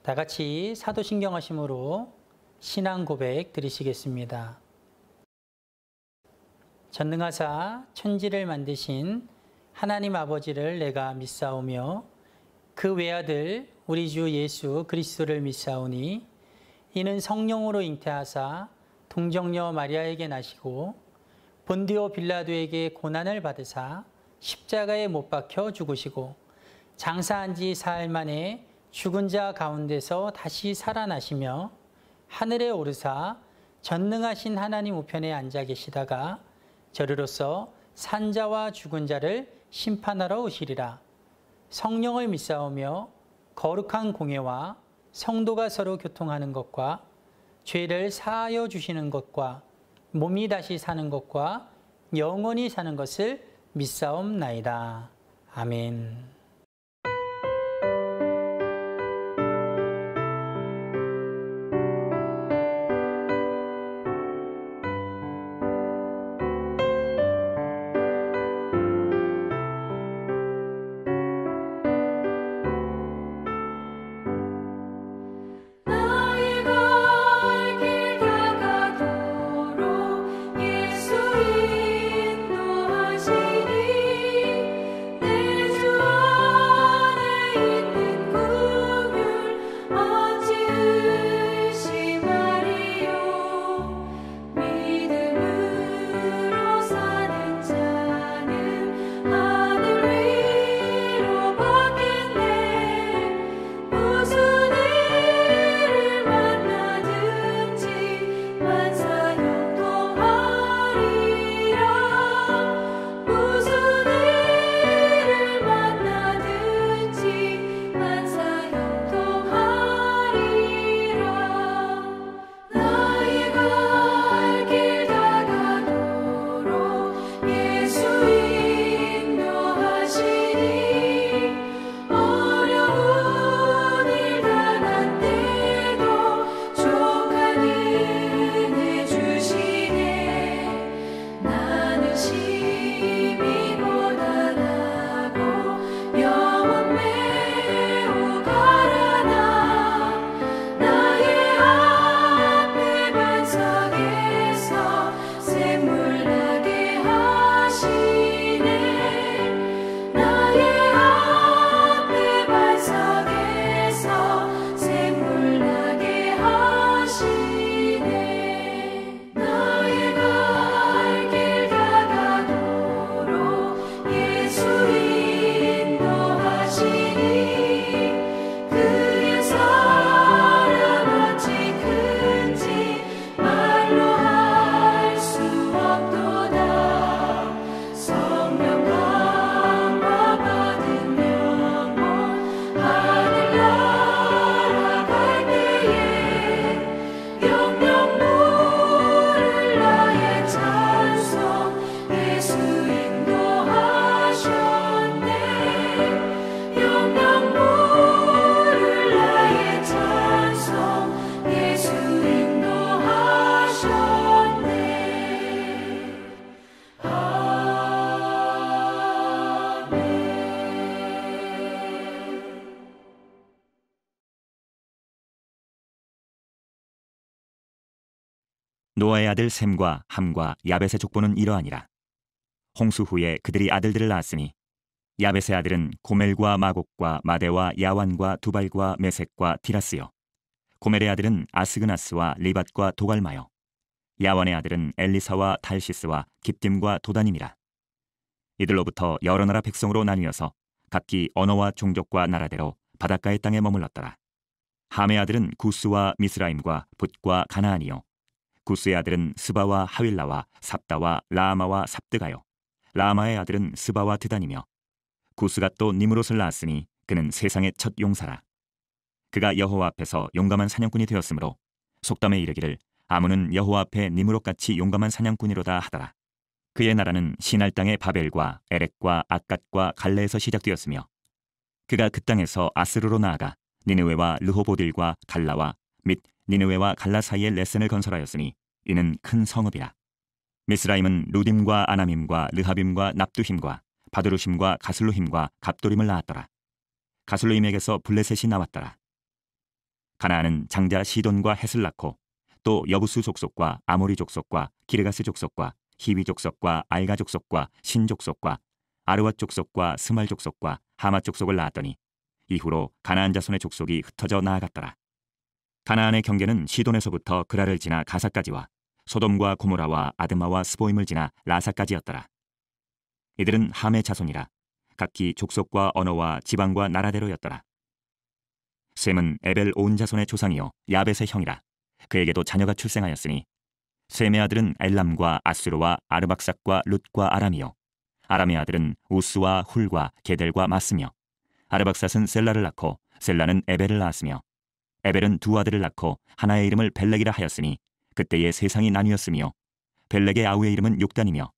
다 같이 사도신경하심으로 신앙 고백 드리시겠습니다. 전능하사 천지를 만드신 하나님 아버지를 내가 믿사오며 그 외아들 우리 주 예수 그리스도를 믿사오니 이는 성령으로 잉태하사 동정녀 마리아에게 나시고 본디오 빌라도에게 고난을 받으사 십자가에 못 박혀 죽으시고 장사한 지 사흘 만에 죽은 자 가운데서 다시 살아나시며 하늘에 오르사 전능하신 하나님 우편에 앉아 계시다가 저리로서 산자와 죽은 자를 심판하러 오시리라. 성령을 믿사오며 거룩한 공예와 성도가 서로 교통하는 것과 죄를 사하여 주시는 것과 몸이 다시 사는 것과 영원히 사는 것을 믿사옵나이다. 아멘. 노아의 아들 셈과 함과 야벳의 족보는 이러하니라. 홍수 후에 그들이 아들들을 낳았으니 야벳의 아들은 고멜과 마곡과 마대와 야완과 두발과 메색과 디라스요. 고멜의 아들은 아스그나스와 리밧과 도갈마요. 야완의 아들은 엘리사와 달시스와 깁딤과 도단임이라. 이들로부터 여러 나라 백성으로 나뉘어서 각기 언어와 종족과 나라대로 바닷가의 땅에 머물렀더라. 함의 아들은 구스와 미스라임과 붓과 가나안이요. 구스의 아들은 스바와 하윌라와 삽다와 라마와 삽드가요. 라마의 아들은 스바와 드단이며 구스가 또 니므롯을 낳았으니 그는 세상의 첫 용사라. 그가 여호와 앞에서 용감한 사냥꾼이 되었으므로 속담에 이르기를 아문은 여호와 앞에 니므롯같이 용감한 사냥꾼이로다 하더라. 그의 나라는 시날 땅의 바벨과 에렉과 악갓과 갈레에서 시작되었으며 그가 그 땅에서 아스르로 나아가 니느웨와 르호보딜과 갈라와 및 니느웨와 갈라 사이에 레센을 건설하였으니 이는 큰 성읍이라. 미스라임은 루딤과 아나밈과 르하빔과 납두힘과 바드루심과 가슬루힘과 갑도림을 낳았더라. 가슬루임에게서 블레셋이 나왔더라. 가나안은 장자 시돈과 헷을 낳고 또 여부수 족속과 아모리 족속과 기르가스 족속과 히위 족속과 알가 족속과 신 족속과 아르와 족속과 스말 족속과 하마 족속을 낳았더니 이후로 가나안 자손의 족속이 흩어져 나아갔더라. 가나안의 경계는 시돈에서부터 그라를 지나 가사까지와 소돔과 고모라와 아드마와 스보임을 지나 라사까지였더라. 이들은 함의 자손이라 각기 족속과 언어와 지방과 나라대로였더라. 셈은 에벨 온 자손의 조상이요 야벳의 형이라. 그에게도 자녀가 출생하였으니 셈의 아들은 엘람과 아수르와 아르박삭과 룻과 아람이요 아람의 아들은 우스와 훌과 게델과 마스며 아르박삭은 셀라를 낳고 셀라는 에벨을 낳았으며 에벨은 두 아들을 낳고 하나의 이름을 벨렉이라 하였으니 그때의 세상이 나뉘었으며 벨렉의 아우의 이름은 욕단이며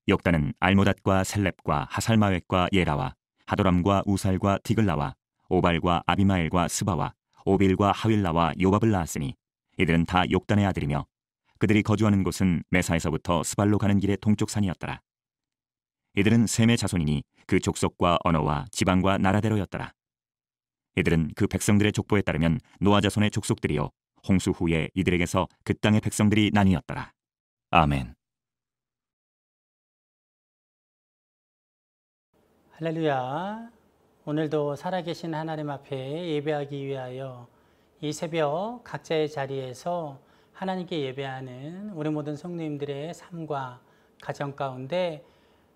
욕단은 알모닷과 셀렙과 하살마웻과 예라와 하도람과 우살과 디글라와 오발과 아비마엘과 스바와 오빌과 하윌라와 요밥을 낳았으니 이들은 다 욕단의 아들이며 그들이 거주하는 곳은 메사에서부터 스발로 가는 길의 동쪽 산이었더라. 이들은 셈의 자손이니 그 족속과 언어와 지방과 나라대로였더라. 이들은 그 백성들의 족보에 따르면 노아 자손의 족속들이요 홍수 후에 이들에게서 그 땅의 백성들이 나뉘었더라. 아멘. 할렐루야. 오늘도 살아계신 하나님 앞에 예배하기 위하여 이 새벽 각자의 자리에서 하나님께 예배하는 우리 모든 성도님들의 삶과 가정 가운데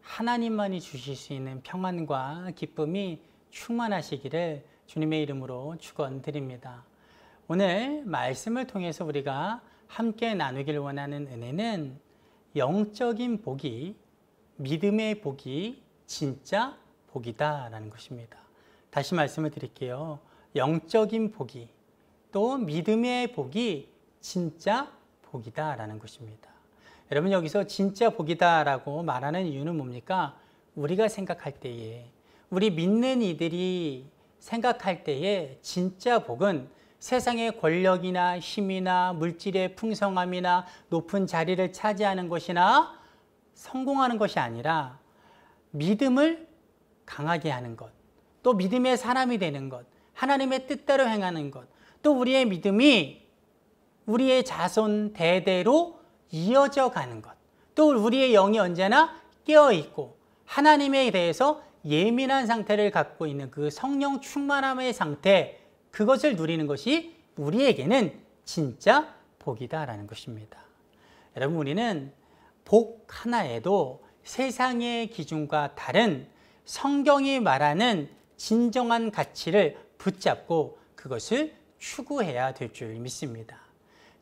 하나님만이 주실 수 있는 평안과 기쁨이 충만하시기를 주님의 이름으로 축원드립니다. 오늘 말씀을 통해서 우리가 함께 나누길 원하는 은혜는 영적인 복이, 믿음의 복이 진짜 복이다라는 것입니다. 다시 말씀을 드릴게요. 영적인 복이, 또 믿음의 복이 진짜 복이다라는 것입니다. 여러분, 여기서 진짜 복이다라고 말하는 이유는 뭡니까? 우리가 생각할 때에, 우리 믿는 이들이 생각할 때에 진짜 복은 세상의 권력이나 힘이나 물질의 풍성함이나 높은 자리를 차지하는 것이나 성공하는 것이 아니라 믿음을 강하게 하는 것, 또 믿음의 사람이 되는 것, 하나님의 뜻대로 행하는 것, 또 우리의 믿음이 우리의 자손 대대로 이어져 가는 것, 또 우리의 영이 언제나 깨어있고 하나님에 대해서 예민한 상태를 갖고 있는 그 성령 충만함의 상태, 그것을 누리는 것이 우리에게는 진짜 복이다라는 것입니다. 여러분, 우리는 복 하나에도 세상의 기준과 다른 성경이 말하는 진정한 가치를 붙잡고 그것을 추구해야 될 줄 믿습니다.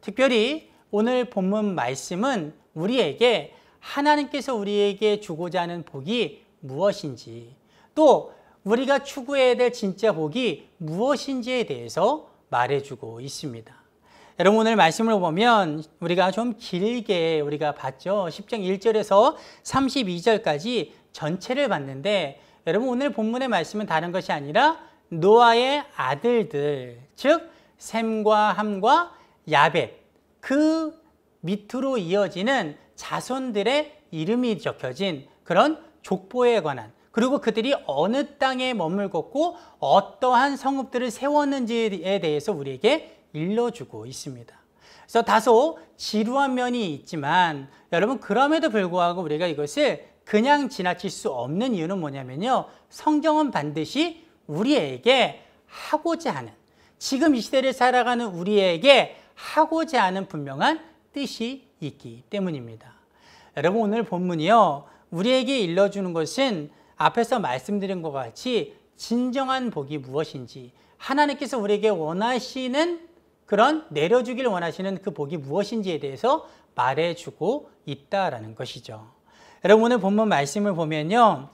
특별히 오늘 본문 말씀은 우리에게 하나님께서 우리에게 주고자 하는 복이 무엇인지, 또 우리가 추구해야 될 진짜 복이 무엇인지에 대해서 말해주고 있습니다. 여러분, 오늘 말씀을 보면 우리가 좀 길게 우리가 봤죠. 10장 1절에서 32절까지 전체를 봤는데, 여러분, 오늘 본문의 말씀은 다른 것이 아니라 노아의 아들들, 즉 셈과 함과 야벳, 그 밑으로 이어지는 자손들의 이름이 적혀진 그런 족보에 관한, 그리고 그들이 어느 땅에 머물렀고 어떠한 성읍들을 세웠는지에 대해서 우리에게 일러주고 있습니다. 그래서 다소 지루한 면이 있지만 여러분, 그럼에도 불구하고 우리가 이것을 그냥 지나칠 수 없는 이유는 뭐냐면요, 성경은 반드시 우리에게 하고자 하는, 지금 이 시대를 살아가는 우리에게 하고자 하는 분명한 뜻이 있기 때문입니다. 여러분, 오늘 본문이요, 우리에게 일러주는 것은 앞에서 말씀드린 것 같이 진정한 복이 무엇인지, 하나님께서 우리에게 원하시는 그런 내려주길 원하시는 그 복이 무엇인지에 대해서 말해주고 있다라는 것이죠. 여러분, 오늘 본문 말씀을 보면요,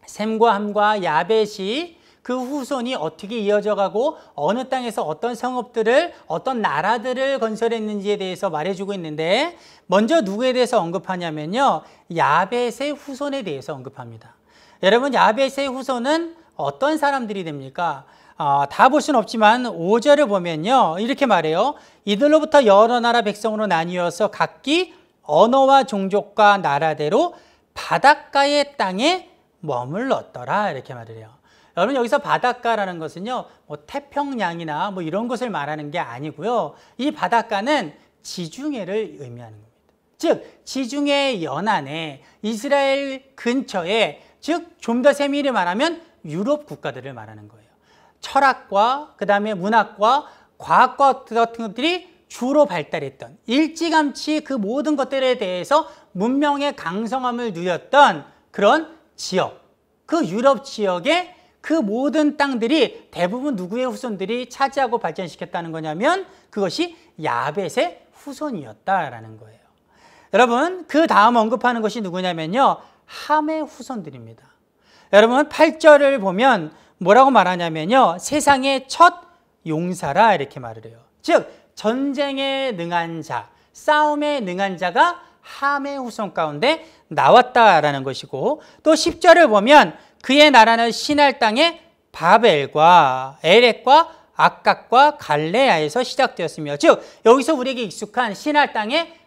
셈과 함과 야벳이 그 후손이 어떻게 이어져 가고 어느 땅에서 어떤 성읍들을, 어떤 나라들을 건설했는지에 대해서 말해주고 있는데, 먼저 누구에 대해서 언급하냐면요, 야벳의 후손에 대해서 언급합니다. 여러분, 야벳의 후손은 어떤 사람들이 됩니까? 다 볼 수는 없지만 5절을 보면요, 이렇게 말해요. 이들로부터 여러 나라 백성으로 나뉘어서 각기 언어와 종족과 나라대로 바닷가의 땅에 머물렀더라, 이렇게 말을 해요. 여러분 여기서 바닷가라는 것은요, 뭐 태평양이나 뭐 이런 것을 말하는 게 아니고요. 이 바닷가는 지중해를 의미하는 겁니다. 즉 지중해 연안에 이스라엘 근처에, 즉 좀 더 세밀히 말하면 유럽 국가들을 말하는 거예요. 철학과 그 다음에 문학과 과학과 같은 것들이 주로 발달했던, 일찌감치 그 모든 것들에 대해서 문명의 강성함을 누렸던 그런 지역, 그 유럽 지역의 그 모든 땅들이 대부분 누구의 후손들이 차지하고 발전시켰다는 거냐면 그것이 야벳의 후손이었다라는 거예요. 여러분 그 다음 언급하는 것이 누구냐면요, 함의 후손들입니다. 여러분 8절을 보면 뭐라고 말하냐면요, 세상의 첫 용사라 이렇게 말을 해요. 즉 전쟁에 능한 자, 싸움에 능한 자가 함의 후손 가운데 나왔다라는 것이고, 또 10절을 보면 그의 나라는 시날 땅의 바벨과 에렉과 악각과 갈레아에서 시작되었으며, 즉 여기서 우리에게 익숙한 시날 땅의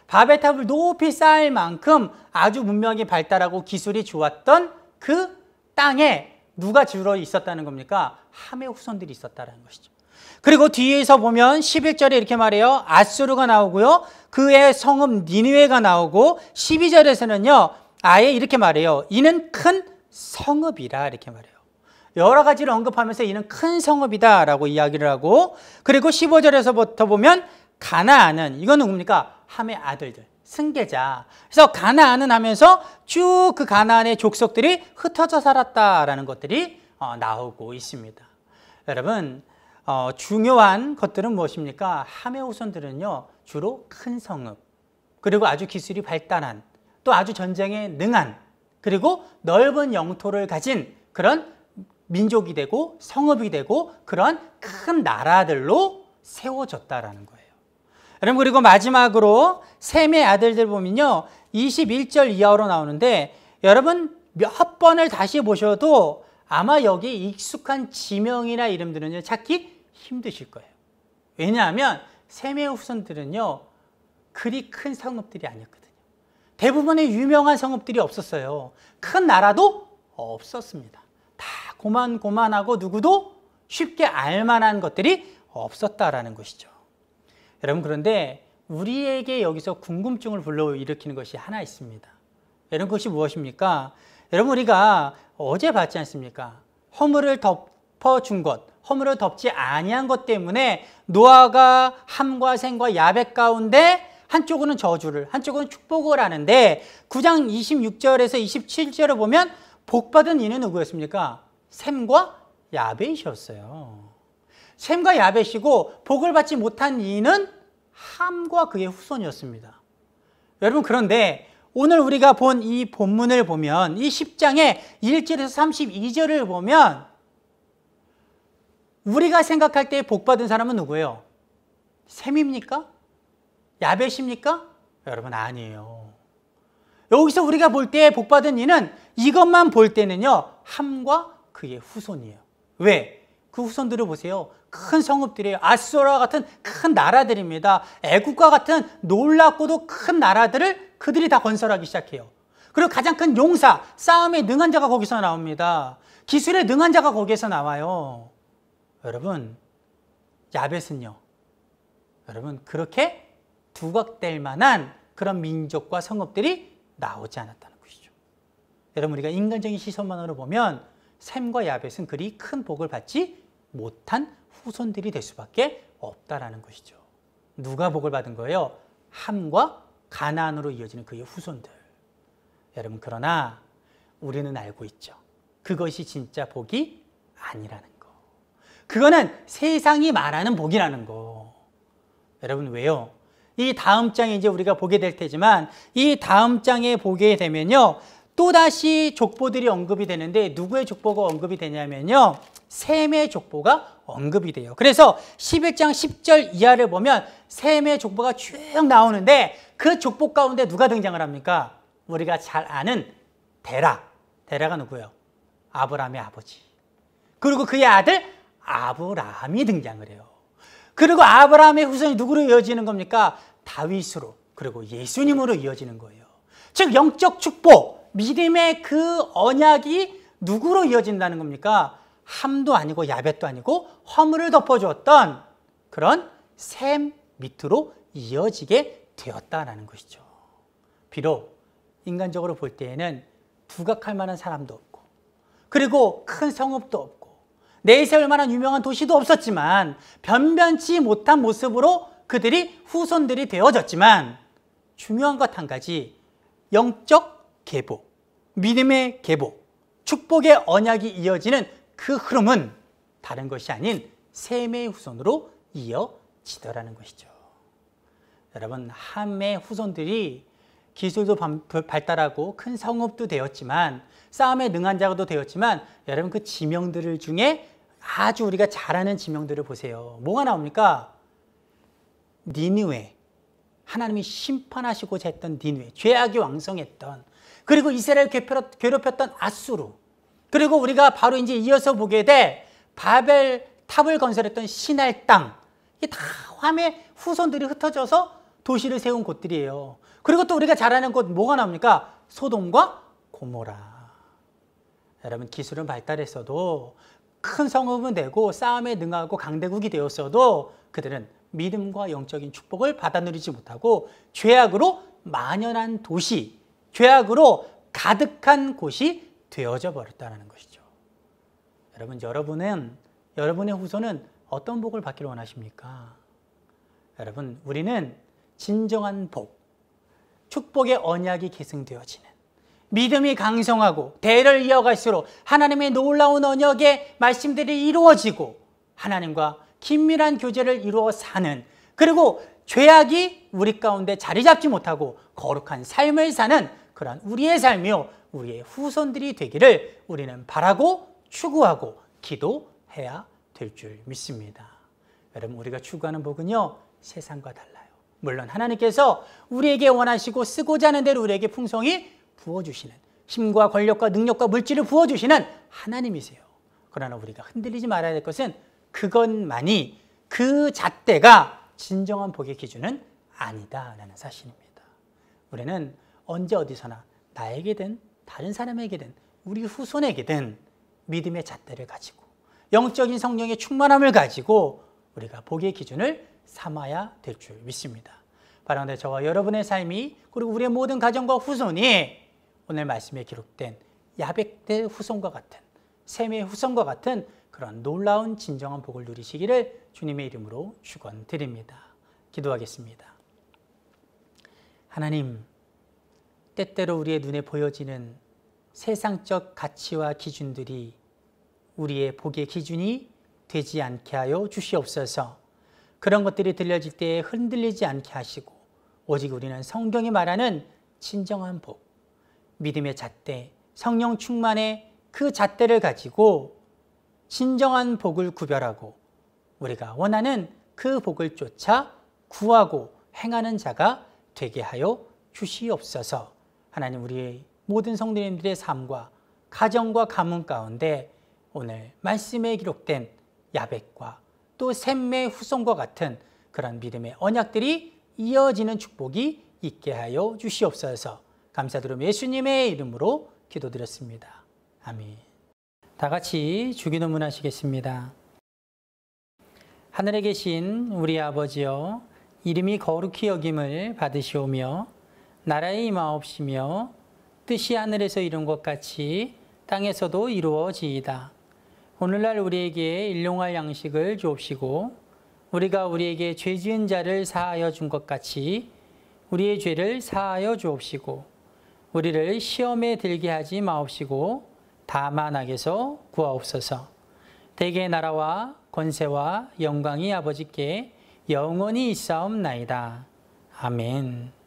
바벨탑을 높이 쌓을 만큼 아주 문명이 발달하고 기술이 좋았던 그 땅에 누가 주로 있었다는 겁니까? 함의 후손들이 있었다는 것이죠. 그리고 뒤에서 보면 11절에 이렇게 말해요. 아수르가 나오고요, 그의 성읍 니느웨가 나오고, 12절에서는요 아예 이렇게 말해요. 이는 큰 성읍이라 이렇게 말해요. 여러 가지를 언급하면서 이는 큰 성읍이다 라고 이야기를 하고, 그리고 15절에서부터 보면 가나안은, 이건 누굽니까? 함의 아들들, 승계자. 그래서 가나안은 하면서 쭉 그 가나안의 족속들이 흩어져 살았다라는 것들이 나오고 있습니다. 여러분 중요한 것들은 무엇입니까? 함의 후손들은요 주로 큰 성읍, 그리고 아주 기술이 발달한, 또 아주 전쟁에 능한, 그리고 넓은 영토를 가진 그런 민족이 되고 성읍이 되고 그런 큰 나라들로 세워졌다라는 거예요. 여러분 그리고 마지막으로 셈의 아들들 보면요 21절 이하로 나오는데, 여러분 몇 번을 다시 보셔도 아마 여기 익숙한 지명이나 이름들은 찾기 힘드실 거예요. 왜냐하면 셈의 후손들은요 그리 큰 성읍들이 아니었거든요. 대부분의 유명한 성읍들이 없었어요. 큰 나라도 없었습니다. 다 고만고만하고 누구도 쉽게 알만한 것들이 없었다라는 것이죠. 여러분 그런데 우리에게 여기서 궁금증을 불러일으키는 것이 하나 있습니다. 여러분 그것이 무엇입니까? 여러분 우리가 어제 봤지 않습니까? 허물을 덮어준 것, 허물을 덮지 아니한 것 때문에 노아가 함과 셈과 야벳 가운데 한쪽은 저주를, 한쪽은 축복을 하는데 9장 26절에서 27절을 보면 복받은 이는 누구였습니까? 셈과 야벳이었어요. 셈과 야벳이고, 복을 받지 못한 이는 함과 그의 후손이었습니다. 여러분 그런데 오늘 우리가 본 이 본문을 보면, 이 10장의 1절에서 32절을 보면 우리가 생각할 때 복받은 사람은 누구예요? 셈입니까? 야벳입니까? 여러분 아니에요. 여기서 우리가 볼 때 복받은 이는, 이것만 볼 때는요 함과 그의 후손이에요. 왜? 그 후손들을 보세요. 큰 성읍들이에요. 아수르와 같은 큰 나라들입니다. 애국과 같은 놀랍고도 큰 나라들을 그들이 다 건설하기 시작해요. 그리고 가장 큰 용사, 싸움에 능한 자가 거기서 나옵니다. 기술에 능한 자가 거기에서 나와요. 여러분 야벳은요, 여러분 그렇게 두각될 만한 그런 민족과 성읍들이 나오지 않았다는 것이죠. 여러분 우리가 인간적인 시선만으로 보면 셈과 야벳은 그리 큰 복을 받지 못한 후손들이 될 수밖에 없다라는 것이죠. 누가 복을 받은 거예요? 함과 가나안으로 이어지는 그의 후손들. 여러분 그러나 우리는 알고 있죠. 그것이 진짜 복이 아니라는 거. 그거는 세상이 말하는 복이라는 거. 여러분 왜요? 이 다음 장에 이제 우리가 보게 될 테지만, 이 다음 장에 보게 되면요 또다시 족보들이 언급이 되는데, 누구의 족보가 언급이 되냐면요 셈의 족보가 언급이 돼요. 그래서 11장 10절 이하를 보면 셈의 족보가 쭉 나오는데, 그 족보 가운데 누가 등장을 합니까? 우리가 잘 아는 데라가 누구예요? 아브라함의 아버지. 그리고 그의 아들 아브라함이 등장을 해요. 그리고 아브라함의 후손이 누구로 이어지는 겁니까? 다윗으로, 그리고 예수님으로 이어지는 거예요. 즉 영적 축복, 믿음의 그 언약이 누구로 이어진다는 겁니까? 함도 아니고 야벳도 아니고 허물을 덮어주었던 그런 셈 밑으로 이어지게 되었다라는 것이죠. 비록 인간적으로 볼 때에는 부각할 만한 사람도 없고, 그리고 큰 성읍도 없고, 내세울 만한 유명한 도시도 없었지만 변변치 못한 모습으로 그들이 후손들이 되어졌지만, 중요한 것 한 가지, 영적 계보, 믿음의 계보, 축복의 언약이 이어지는 그 흐름은 다른 것이 아닌 셈의 후손으로 이어지더라는 것이죠. 여러분, 함의 후손들이 기술도 발달하고 큰 성읍도 되었지만, 싸움에 능한 자도 되었지만, 여러분 그 지명들 중에 아주 우리가 잘 아는 지명들을 보세요. 뭐가 나옵니까? 니느웨, 하나님이 심판하시고자 했던 니느웨, 죄악이 왕성했던, 그리고 이스라엘 괴롭혔던 아수르, 그리고 우리가 바로 이제 이어서 보게 돼 바벨 탑을 건설했던 시날 땅, 이게 다 함의 후손들이 흩어져서 도시를 세운 곳들이에요. 그리고 또 우리가 잘 아는 곳 뭐가 나옵니까? 소돔과 고모라. 여러분, 기술은 발달했어도, 큰 성읍은 되고 싸움에 능하고 강대국이 되었어도 그들은 믿음과 영적인 축복을 받아 누리지 못하고 죄악으로 만연한 도시, 죄악으로 가득한 곳이 되어져 버렸다는 것이죠. 여러분, 여러분의 후손은 어떤 복을 받기를 원하십니까? 여러분, 우리는 진정한 복, 축복의 언약이 계승되어지는, 믿음이 강성하고 대를 이어갈수록 하나님의 놀라운 언약의 말씀들이 이루어지고 하나님과 긴밀한 교제를 이루어 사는, 그리고 죄악이 우리 가운데 자리 잡지 못하고 거룩한 삶을 사는 그런 우리의 삶이요, 우리의 후손들이 되기를 우리는 바라고 추구하고 기도해야 될 줄 믿습니다. 여러분, 우리가 추구하는 복은요, 세상과 달라요. 물론 하나님께서 우리에게 원하시고 쓰고자 하는 대로 우리에게 풍성히 부어주시는, 힘과 권력과 능력과 물질을 부어주시는 하나님이세요. 그러나 우리가 흔들리지 말아야 될 것은 그것만이, 그 잣대가 진정한 복의 기준은 아니다라는 사실입니다. 우리는 언제 어디서나 나에게든 다른 사람에게든 우리 후손에게든 믿음의 잣대를 가지고 영적인 성령의 충만함을 가지고 우리가 복의 기준을 삼아야 될 줄 믿습니다. 바로 오늘 저와 여러분의 삶이, 그리고 우리의 모든 가정과 후손이 오늘 말씀에 기록된 야벳의 후손과 같은, 셈의 후손과 같은 그런 놀라운 진정한 복을 누리시기를 주님의 이름으로 축원드립니다. 기도하겠습니다. 하나님, 때때로 우리의 눈에 보여지는 세상적 가치와 기준들이 우리의 복의 기준이 되지 않게 하여 주시옵소서. 그런 것들이 들려질 때에 흔들리지 않게 하시고, 오직 우리는 성경이 말하는 진정한 복, 믿음의 잣대, 성령 충만의 그 잣대를 가지고 진정한 복을 구별하고 우리가 원하는 그 복을 쫓아 구하고 행하는 자가 되게 하여 주시옵소서. 하나님, 우리의 모든 성도님들의 삶과 가정과 가문 가운데 오늘 말씀에 기록된 야벳과 또 셈의 후손과 같은 그런 믿음의 언약들이 이어지는 축복이 있게 하여 주시옵소서. 감사드리며 예수님의 이름으로 기도드렸습니다. 아멘. 다 같이 주기도문 하시겠습니다. 하늘에 계신 우리 아버지여, 이름이 거룩히 여김을 받으시오며 나라의 임하옵시며 뜻이 하늘에서 이룬 것 같이 땅에서도 이루어지이다. 오늘날 우리에게 일용할 양식을 주옵시고 우리가 우리에게 죄 지은 자를 사하여 준 것 같이 우리의 죄를 사하여 주옵시고 우리를 시험에 들게 하지 마옵시고 다만 악에서 구하옵소서. 대개의 나라와 권세와 영광이 아버지께 영원히 있사옵나이다. 아멘.